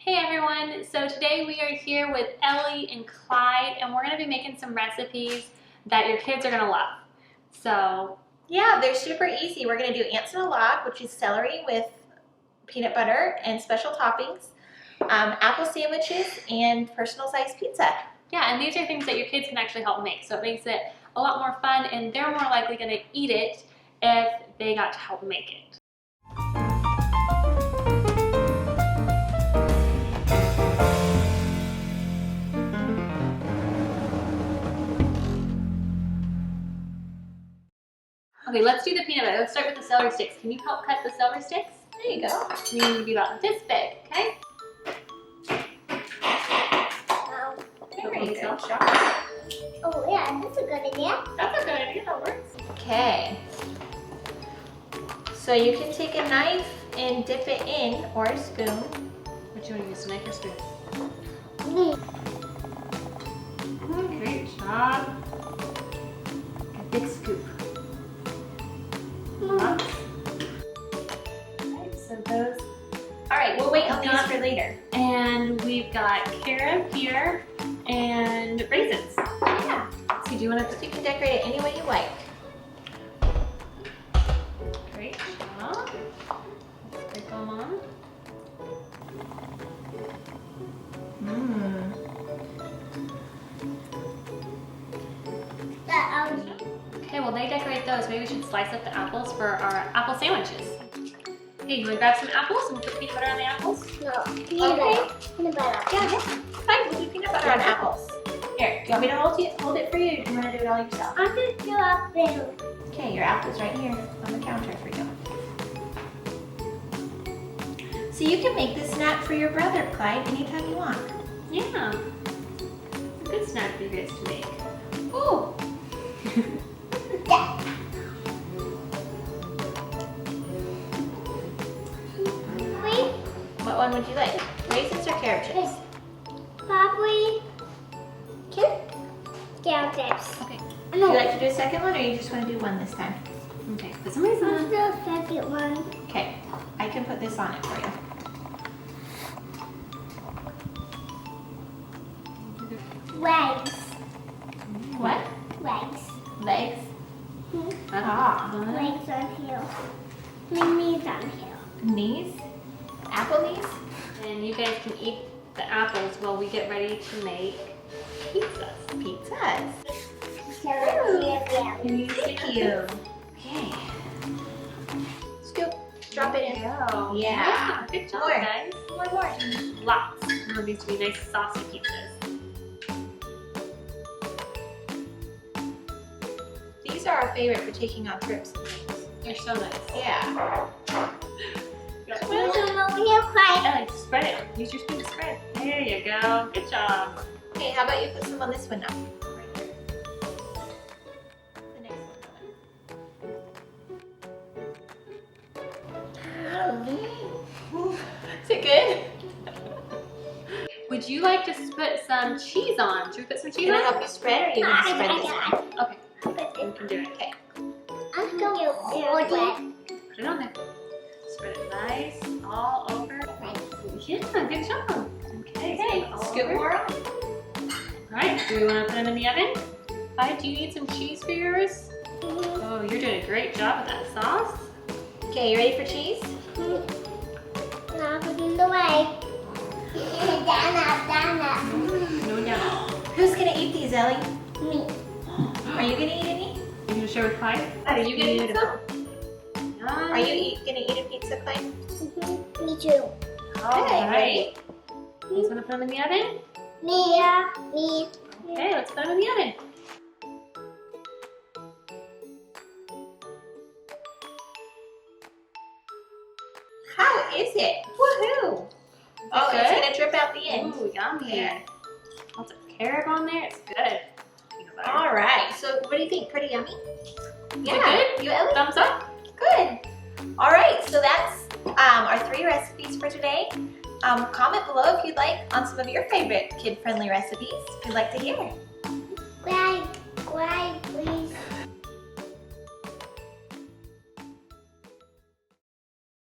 Hey everyone, so today we are here with Ellie and Clyde and we're going to be making some recipes that your kids are going to love. So yeah, they're super easy. We're going to do ants in a log, which is celery with peanut butter and special toppings, apple sandwiches, and personal sized pizza. Yeah, and these are things that your kids can actually help make, so it makes it a lot more fun and they're more likely going to eat it if they got to help make it. Okay, let's do the peanut butter. Let's start with the celery sticks. Can you help cut the celery sticks? There you go. You need to be about this big, okay? There you go. Oh yeah, that's a good idea. That's a good idea, that works. Okay. So you can take a knife and dip it in, or a spoon. What do you want to use, a knife or spoon? Mm. Great job. A big scoop. Mm. Okay, so those. All right, we'll wait on these for later. And we've got carob here and raisins. Yeah. So do you want to You can decorate it any way you like. Great job. Let's sprinkle them on. Okay, well they decorate those. Maybe we should slice up the apples for our apple sandwiches. Okay, you want to grab some apples and we'll put peanut butter on the apples? No, peanut butter. Peanut butter. Yeah, fine. We'll do peanut butter on apples. Here, do you want me to hold it for you, or do you want to do it all yourself? I'm gonna fill up there. Okay, your apple's right here on the counter for you. So you can make this snack for your brother, Clyde, anytime you want. Yeah. It's a good snack for you guys to make. Ooh. Wait, What one would you like? Raisins or carrot chips? probably carrots. Okay. Would you like to do a second one, or you just want to do one this time? Okay, put some raisins What's on. the second one? Okay, I can put this on it for you. Legs. What? Legs. Legs? Ah. Legs on here. My knees on here. Knees? Apple knees? And you guys can eat the apples while we get ready to make pizzas. Pizzas. Thank you. Okay. Scoop. Drop it in. Go. Yeah. Good job, More. guys. One more. Lots. We want these to be nice saucy pizzas. These are our favorite for taking on trips and things. They're so nice. Yeah. There's one over here, Clyde. Ellie, spread it. Use your spoon to spread. There you go. Good job. Okay, how about you put some on this one now? Right here. The next one. Is it good? Would you like to put some cheese on? Should we put some cheese Can I on? help you spread, or are you going to spread this one? Okay, we can do it. Okay. I'm going to hold it. Put it on there. Spread it nice all over. Yeah, good job. Okay, Okay, all scoop over. more on. All right, do we want to put them in the oven? Clyde, do you need some cheese for yours? Oh, you're doing a great job with that sauce. Okay, you ready for cheese? Now put it in the way. Down up. No doubt. Who's going to eat these, Ellie? Me. Are you going to eat any? You going to share with Clyde? Are you going to eat some? Are you going to eat a pizza, Clyde? Me too. All Okay, right. You guys want to put them in the oven? Me. Me. Okay, let's put them in the oven. How is it? Woohoo! Oh, good? it's going to drip out the end. Ooh, yummy. Yeah. Lots of carob on there. It's good. Peanut butter. All right. So, what do you think? Pretty yummy? Is it good? You, Ellie? Thumbs up? Good. All right. So that's our 3 recipes for today. Comment below if you'd like on some of your favorite kid-friendly recipes. If you'd like to hear. Why